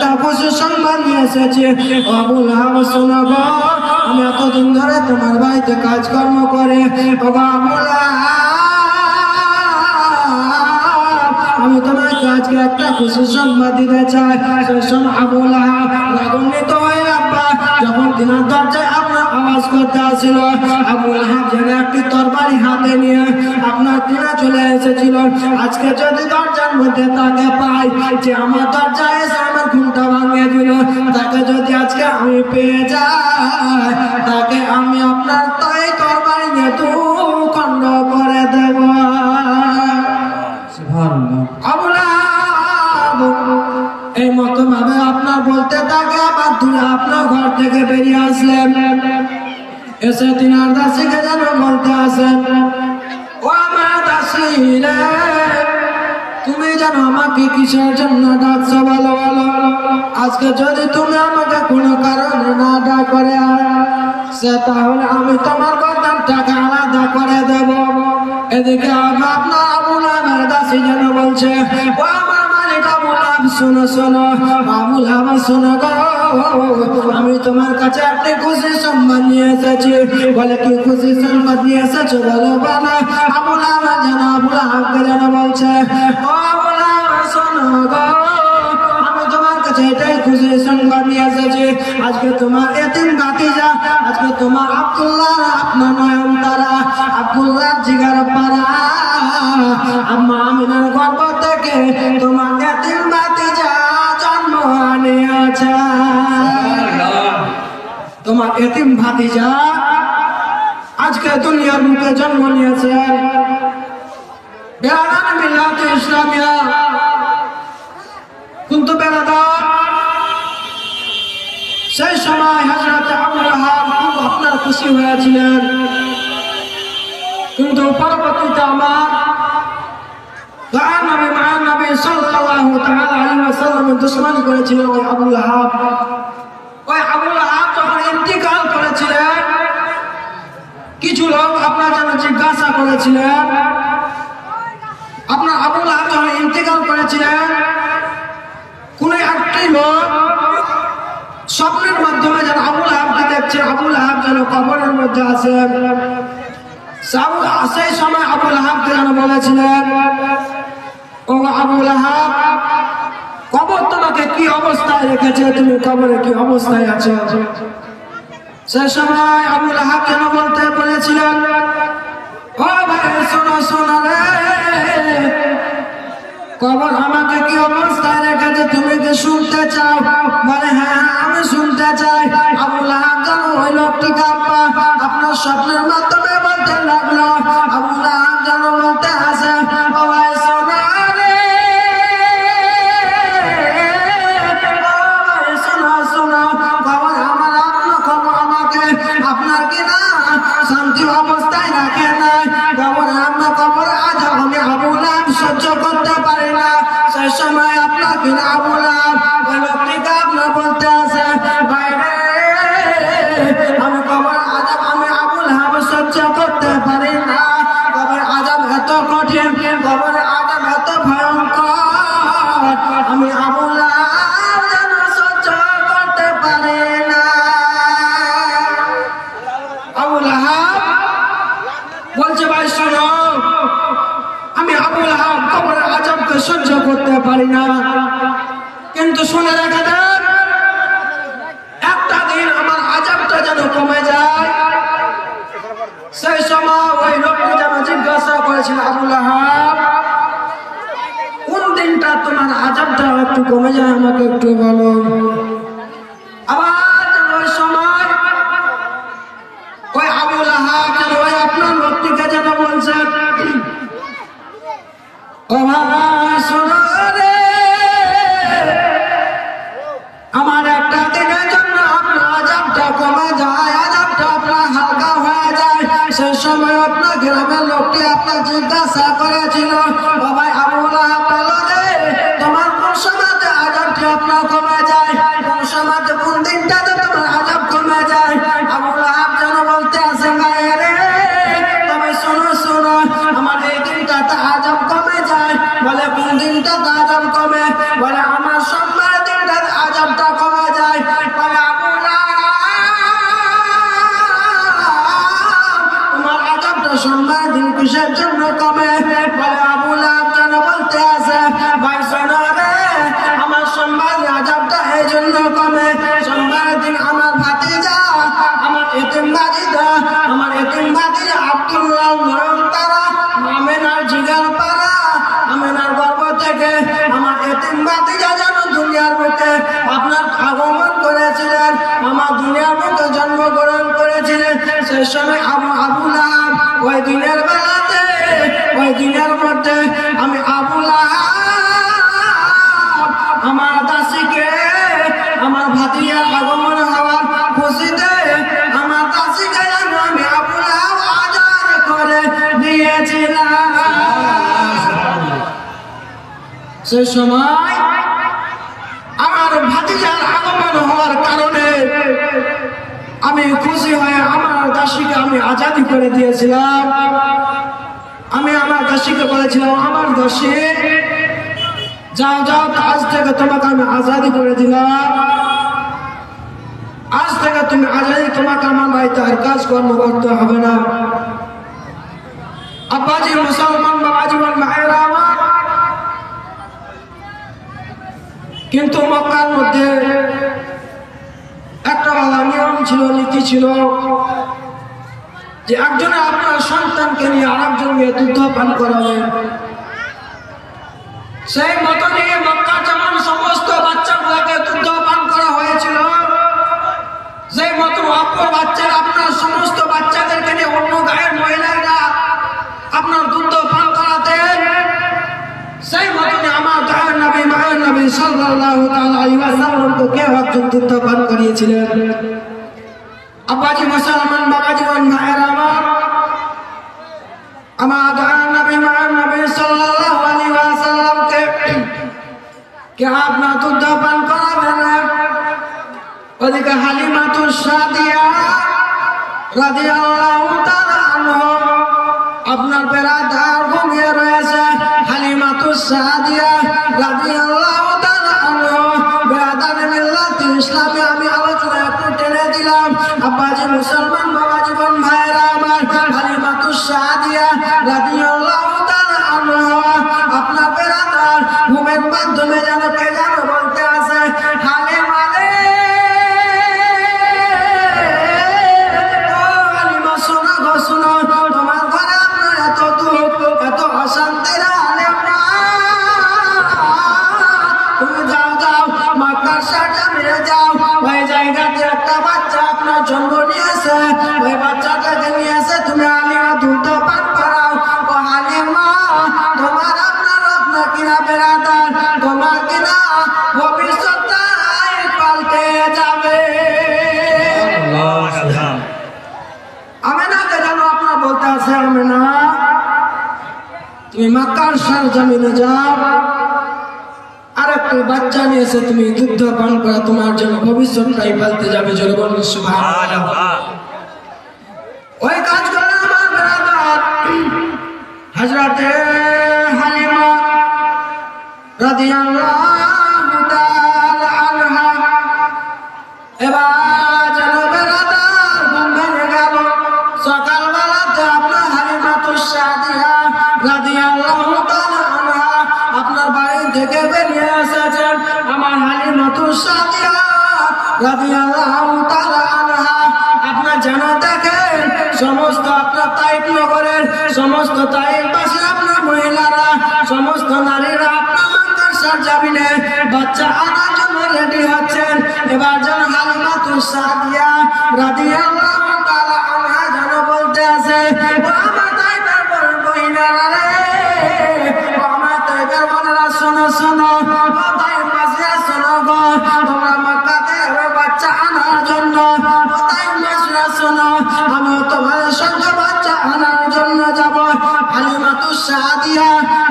সম্মান নিয়ে এসেছে। আবুল আহাব শোনো গো, আমি এতদিন ধরে তোমার বাড়িতে কাজকর্ম করে আমি তোমাকে আজকে একটা খুশি সংবাদ দিতে চাই। আবুল আহাব রাগান্বিত হয়ে আব্বা যখন তিনার দরজায় আপনার আওয়াজ করতে আসছিল, আবুল আহাব যেন একটি তরবারি হাতে নিয়ে আপনার তিনা চলে এসেছিল। আজকে যদি দরজার মধ্যে তাকে পাই যে আমার দরজায় এসে আমার ঘুমটা ভাঙিয়ে দিল, তাকে যদি আজকে আমি পেয়ে যাই, তাকে আমি আপনার তাই তরবারি নিয়ে দু খণ্ড করে দেব। আবুল আহাব এই মতো ভাবে আপনার বলতে থাকে, আবার দূরে আপনার ঘর থেকে বেরিয়ে আসলেন। এসে তিনার দাসীকে যেন বলতে আসেন, ও আমার দাসী রে, তুমি যেন আমাকে কিসের জন্য ডাকছো বলো বলো। আজকে যদি তুমি আমাকে কোনো কারণে না ডাক করে সে, তাহলে আমি তোমার গর্দান টাকা আলাদা করে দেব। এদিকে আপনার আবুল আহাবের দাসী যেন বলছে, ও আমার মালিক আবুল আহাব শোনো শোনো, আবুল আহাব শোনো গো, আমি তোমার কাছে একটি খুশি সংবাদ নিয়ে এসেছি। বলে কি খুশি সংবাদ নিয়ে এসেছো বলো বলো। আবুল আহাব যেন আবুল আহাবকে যেন বলছে, ও আবুল আহাব শোনো গো, আমি তোমার কাছে এটাই খুশি সংবাদ নিয়ে এসেছি। আজকে তোমার এতিম ভাতিজা, আজকে তোমার আব্দুল্লাহ আপনার নয়ন তারা, আব্দুল্লাহ জিগার পাড়া আম্মা আমিনার গর্ভ থেকে তোমার এতিম ভাতিজা জন্ম নিয়েছে। তোমার এতিম ভাতিজা আজকে দুনিয়ার মুখে জন্ম নিয়েছে। বেরাদার মিল্লাত ইসলামিয়া কিন্তু বেরাদার, সেই সময় হযরত আবুল আহাব খুব আপনার খুশি হয়েছিলেন, কিন্তু পরবর্তীতে আমার নবী সাল্লাল্লাহু তাআলা আলাইহি ওয়াসাল্লাম দুশমনী করেছিলেন ওই আবুল আহাব। ওই আবুল আহাব যখন ইন্তিকাল করেছিলেন, কিছু লোক আপনার জন্য জিজ্ঞাসা করেছিলেন, আপনার আবুল আহাব যখন ইন্তিকাল করেছিলেন, কোন একটি লোক স্বপ্নের মাধ্যমে যেন আবুল আহাবকে দেখছে, আবুল আহাব যেন কবরের মধ্যে আছেন। সেই সময় আবুল আহাবকে যেন বলেছিলেন, ও আবুল আহাব, কবর তোমাকে কি অবস্থায় রেখেছে, তুমি কবরে কি অবস্থায় আছো? সেই সময় আবুল আহাব যেন বলতে বলেছিলেন, ও ভাই শোনো শোনো রে, কবর আমাকে কি অবস্থায় রেখেছে তুমি কি শুনতে চাও? বলে হ্যাঁ আমি শুনতে চাই। আবুল আহাব যেন ওই লোকটিকে আপনার স্বপ্নের মাধ্যমে বলতে লাগলো। আবুল আহাব যেন বলতে আসে, ও ভাই শোনো রে, শোনো শোনো, কবর আমার আপনার কবর আমাকে আপনার কিনা শান্তি অবস্থায় রাখে নাই। কবর আপনার কবর আজ আমি আবুল আহাব সহ্য করতে পারি না। সেই সময় আপনার কিনা আবুল আহাব ওই লোকটিকে আপনার বলতে আসে, বাইরে আমি কবর আজাব আমি আবুল আহাব সহ্য করতে পারি না। কবর আজাব এত কঠিন, কবর আজাব এত ভয়ঙ্কর, আমি আবুল আহাব যেন সহ্য করতে পারি না। আবুল আহাব বলছে, ভাই শোনো, আমি আবুল আহাব কবরের আযাবকে সহ্য করতে পারি না, কিন্তু শুনে রেখে দেন, একটা দিন আমার আযাবটা যেন কমে যায়। সেই সময় ওই লোকটি যেন জিজ্ঞাসা করেছিল, আবুল আহাব, কোন দিনটা তোমার আযাবটা একটু কমে যায় আমাকে একটু বলো। আবার যেন ওই সময় ওই আবুল আহাব যেন ওই আপনার লোকটিকে যেন বলছেন, ও ভাই শোনো রে, আমার একটা দিনের জন্য আপনার আযাবটা কমে যায়, আযাবটা আপনার হালকা হয়ে যায়। সেই সময় আপনার গ্রামের লোকটি আপনার জিজ্ঞাসা করেছিল, ও ভাই আবুল আহাব বলো রে, তোমার কোন সময়তে আযাবটি আপনার কমে যায়, কোন সময়তে কোন দিনটাতে তোমার আযাব কমে যায়? আবুল আহাব যেন বলতে আসে, ভাই রে, তবে শোনো শোনো, আমার এই দিনটাতে আযাব কমে যায়। বলে কোন দিনটাতে আযাব কমে? বলে আমার সোমবার দিনটাতে আযাব কিসের জন্য কমে? বলে আবু লাহাব যেন বলতে আছে, ভাই শোনো রে, আমার সোমবার আযাবটা এই জন্য কমে, সোমবারের দিন আমার ভাতিজা, আমার এতিম ভাতিজা, আব্দুল্লাহ নয়ন তারা আমেনার জিগার পাড়া, আমেনার গর্ভ থেকে আমার এতিম ভাতিজা যেন দুনিয়ার বুকে আপনার আগমন করেছিলেন, আমার দুনিয়ার বুকে জন্মগ্রহণ করেছিলেন। সেই সময় আবু লাহাব ওই দিনের বেলাতে, ওই দিনের মধ্যে আমি আবু লাহাব আমার দাসীকে আমার ভাতিজার আগমন হওয়ার খুশিতে আমার দাসীকে যেন আমি আবু লাহাব আজাদ করে দিয়েছিলাম। সে সময় আমার ভাতিজার আগমন হওয়ার কারণে আমি খুশি হয়ে আমার দাসীকে আমি আজাদি করে দিয়েছিলাম। আমি আমার দাসীকে বলেছিলাম, আমার দাসী যাও যাও, আজ থেকে তোমাকে আমি আজাদি করে দিলাম, আজ থেকে তুমি আজাদি, তোমাকে আমার বাড়িতে আর কাজ কর্ম করতে হবে না। আব্বাজি মুসলমান বাবাজি ভাইয়েরা আমার, কিন্তু মক্কার মধ্যে একটা ভালো নিয়ম ছিল, নীতি ছিল, যে একজনে আপনার সন্তানকে নিয়ে আরেকজন নিয়ে দুধ পান করাবেন। সেই মতো নিয়ে মক্কা যেমন সমস্ত বাচ্চাগুলোকে দুধ পান করা হয়েছিল, সেই মতো আপনার বাচ্চারা, আপনার সমস্ত বাচ্চাদেরকে নিয়ে অন্য গায়ের মহিলারা আপনার দুধ পান করাতেন। সেই মতো আমার গায়ের নবী, মায়ের নবী সাল্লাল্লাহু তাআলা আলাইহি ওয়াসাল্লামকে কেউ একজন দুধ পান করিয়েছিলেন। আব্বাজি মুসলমান বাবাজি ভাইয়েরা আমার, আমার গায়ের নবী, মায়ের নবী সাল্লাল্লাহু আলাইহি ওয়াসাল্লামকে কে আপনার দুধ পান করাবেন? ওদিকে হালিমাতুস সাদিয়া রাদিয়াল্লাহু তাআলা আনহা আপনার বেরাদার ঘুমিয়ে রয়েছে। হালিমাতুস সাদিয়া রাদিয়াল্লাহু তাআলা আনহা বেরাদার মিল্লাত ইসলামে আমি আলোচনা একটু টেনে দিলাম। আব্বাজি মুসলমান বাবাজি ভাইয়েরা আমার, হালিমাতুস সাদিয়া রাদিয়াল্লাহু তাআলা আনহা আপনার বেরাদার ঘুমের মাধ্যমে যেন কে যেন বলতে আছে, হালিমা রে, ও হালিমা শোনো গো শোনো, তোমার ঘরে আপনার এত দুঃখ, এত অশান্তির হালিমা, তুমি যাও যাও মক্কার সাথে মেরে যাও, ওই জায়গাতে একটা বাচ্চা আপনার জন্ম নিয়েছে, ওই বাচ্চাটাকে নিয়ে এসে তুমি হালিমা দুধ পান করাও। ও হালিমা, তোমার আপনার কিনা বেরাদার, তোমার কিনা ভবিষ্যৎটাই পাল্টে যাবে। আমেনাকে যেন আপনার বলতে আছে, আমেনা তুমি মক্কার সরজমিনে যাও, আর একটু বাচ্চা নিয়েছে, তুমি দুধ পান করা, তোমার জন্য ভবিষ্যৎটাই পাল্টে যাবে। জোরে বলুন সুবহানাল্লাহ। ওই কাজ করে আমার বেরাদার হযরতে হালিমা রাদিয়াল্লাহু তাআলা আনহা এবার যেন বেরাদার ঘুম ভেঙে গেল। সকালবেলাতে আপনার হালিমাতুস সাদিয়া রাদিয়াল্লাহু তাআলা আনহা আপনার বাড়ি থেকে বেরিয়ে এসেছেন। আমার হালিমাতুস সাদিয়া রাদিয়াল্লাহু তাআলা আনহা আপনার যেন দেখেন সমস্ত আপনার তাইফ নগরের সমস্ত তাইফবাসী আপনার মহিলারা, সমস্ত নারীরা আপনার মক্কার সরজমিনে বাচ্চা আনার জন্য রেডি হচ্ছেন। এবার যেন হালিমাতুস সাদিয়া রাদিয়াল্লাহু তাআলা আনহা যেন বলতে আছে, ও আমার তাইফের বহিনারা রে, ও আমার তাইফের বোনেরা শোনো শোনো, ও তাইফবাসীরা শোনো গো, তোমরা মক্কাতে বাচ্চা আনার জন্য, ও তাইফবাসীরা শোনো, আমিও তোমাদের সঙ্গে বাচ্চা আনার জন্য যাব। হালিমাতুস সাদিয়া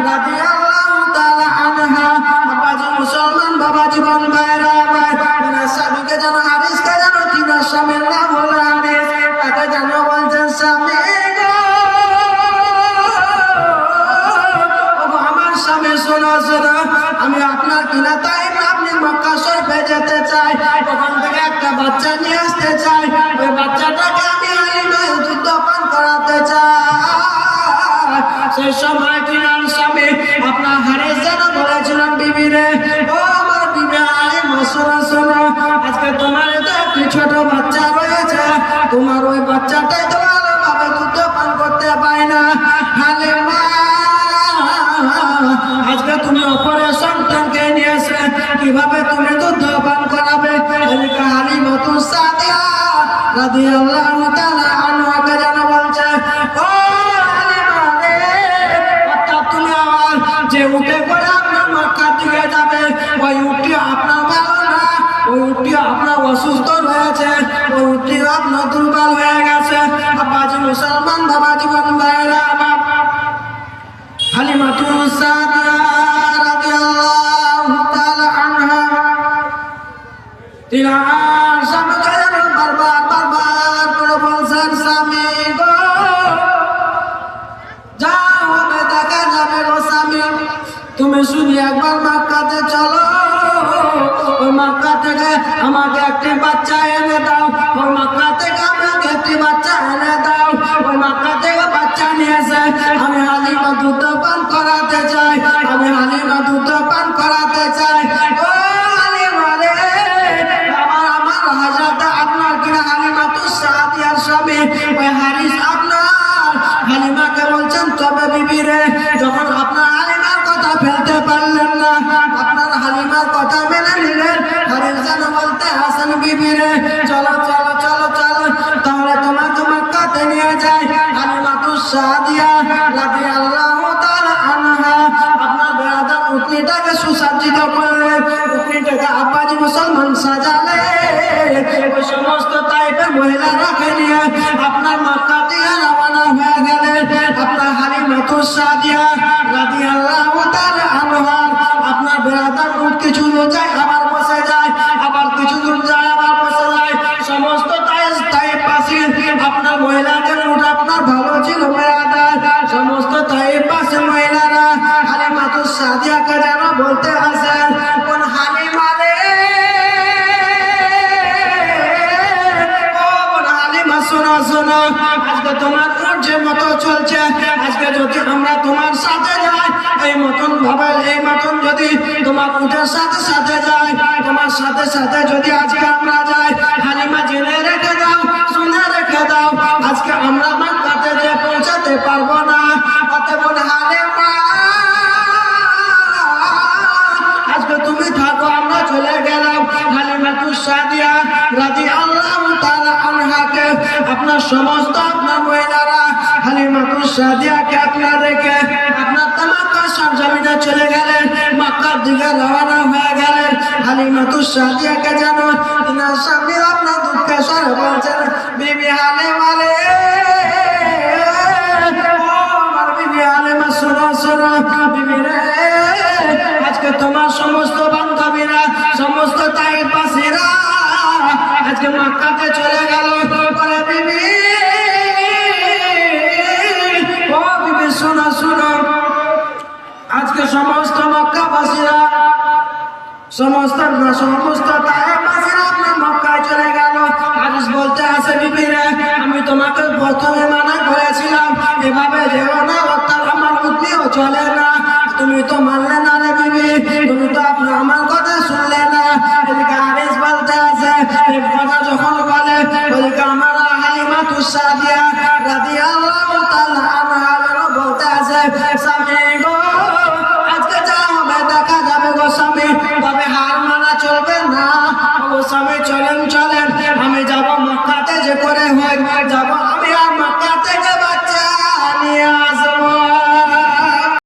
রাদিয়াল্লাহু তাআলা আনহা, আব্বাজি মুসলমান বাবাজি ভাইয়েরা আমার, তিনার স্বামীকে যেন হারিসকে যেন তিনার স্বামীর নাম হলো হারিস, তাকে যেন বলছেন, স্বামী গো, আমার স্বামী শোনো শোনো, আমি আপনার কিনা তাই আপনি মক্কা শরীফে যেতে চাই, ওখান থেকে একটা বাচ্চা নিয়ে আসতে চাই, ওই বাচ্চাটাকে আমি হালিমায় দুধ পান করাতে চাই। সেই সময় তিনার স্বামী আপনার হারিস যেন বলেছিলেন বিবি রে, ও আমার বিবি হালিমা শোনো শোনো, আজকে তোমার তো একটি ছোট বাচ্চা রয়েছে, তোমার ওই বাচ্চাটাই তো ভালোভাবে দুধ পান করতে পায় না। হালিমা আজকে তুমি অপরের সন্তানকে নিয়েছে, কিভাবে তুমি দুধ পান করাবে? এদিকে হালিমাতুস সাদিয়া রাদিয়াল্লাহু তাআলা আনহাকে যেন বলছে, ও হালিমা রে, অর্থাৎ তুমি আমার যে উঠে করে আপনার মক্কার দিকে যাবে, ওই উঠটি আপনার ভালো না, ওই উঠটি আপনার অসুস্থ রয়েছে, ওই উঠটি আপনার দুর্বল হয়ে গেছে। আব্বাজি মুসলমান বাবাজি বন ভাইরা আমার, হালিমাতুস সাদিয়া রাদিয়াল্লাহু তাআলা আনহা তিনার স্বামীকে যেন বারবার করে বলছেন, স্বামী গো যা হবে দেখা যাবে গো স্বামী, তুমি শুধু একবার মক্কাতে চলো, ওই মক্কা থেকে আমাকে একটি বাচ্চা এনে দাও, ওই মক্কা থেকে আমাকে একটি বাচ্চা এনে দাও, ওই মক্কা থেকে বাচ্চা নিয়ে এসে আমি হালিমা দুধ পান করাতে চাই, আমি হালিমা দুধ পান করাতে চাই। ও হালিমা রে, আমার হযরত আপনার কিনা হালিমাতুস সাদিয়ার স্বামী ওই হারিস আপনার হালিমাকে বলছেন, তবে বিবি রে, যখন আপনার হালিমার কথা ফেলতে পারলেন না, আপনার হালিমার কথা মেনে নিলেন, হারিস যেন বলতে হাসান, বিবি রে চলো চলো চলো চলো, তাহলে তোমাকে মক্কাতে নিয়ে যাই। হালিমাতুস সাদিয়া রাদিয়াল্লাহু তাআলা আনহা আপনার বেরাদার উটনিটাকে সুসজ্জিত করলেন, উটনিটাকে আব্বাজি মুসলমান সাজালে, ওই সমস্ত টাইপের মহিলারাকে নিয়ে আপনার মক্কা থেকে রওনা হয়ে গেলেন। আপনার হালিমাতুস সাদিয়া রাদিয়াল্লাহু তাআলা আনহা আপনার বেরাদার উট কিছু দূর যায় আবার বসে যায়, আবার কিছু দূর যায় আবার বসে যায়, সমস্ত তাইফ পাশে আপনার মহিলাদের উট আপনার ভালো ছিল বেরাদার, সমস্ত তাইফ পাশে মহিলারা হালিমাতুস সাদিয়াকে যেন বলতে আসেন, কোন হালিমা রে, শোনো শোনো, আজকে তোমার উট যে মতো চলছে, আজকে যদি আমরা তোমার সাথে যাই, এই মতন ভাবে এই মতন যদি তোমার উটের সাথে সাথে যাই, তোমার সাথে সাথে যদি আজকে আমরা যাই, হালিমা জেনে রেখে দাও, শুনে রেখে দাও, আজকে আমরা মক্কাতে যে পৌঁছাতে পারবো না। অতএব হালিমা আজকে তুমি থাকো, আমরা চলে গেলাম। হালিমাতুস সাদিয়া রাদিয়াল্লাহু তাআলা আনহাকে আপনার সমস্ত আপনার মহিলারা হালিমাতুস সাদিয়াকে আপনার রেখে আপনার তামাক্কা সরজমিনে চলে গেলেন, মক্কার দিকে রওনা হয়ে গেলেন। হালিমাতুস সাদিয়াকে যেন তিনার স্বামী আপনার দুঃখে স্বরে বলছেন, বিবি হালিমা রে, ও আমার বিবি হালিমা শোনো শোনো, বিবি রে, আজকে তোমার সমস্ত বান্ধবীরা, সমস্ত তাইফবাসীরা আজকে মক্কাতে চলে গেল। পরে বিবি, ও বিবি শোনো শোনো, আজকে সমস্ত মক্কাবাসীরা, সমস্ত তাইফবাসীরা আপনার মক্কায় চলে গেল। হাদিস বলতে আছে, বিবি রে, আমি তোমাকে প্রথমে মানা করেছিলাম এভাবে যেও না, অর্থাৎ আমার বুদ্ধিও চলে না, তুমি তো মানলে না রে বিবি, তুমি তো আপনার আমার কথা শুনলে না। এদিকে হাদিস বলতে আছে, এই কথা যখন বলে, ওদিকে আমার হালিমাতুস সাদিয়া রাদিয়াল্লাহু তাআলা আনহা বলতে আছে, স্বামী গো আজকে যা হবে দেখা যাবে গো স্বামী, তবে হার মানা চলবে না গো স্বামী, চলেন চলেন, আমি যাব মক্কাতে যে করে হয় যাব,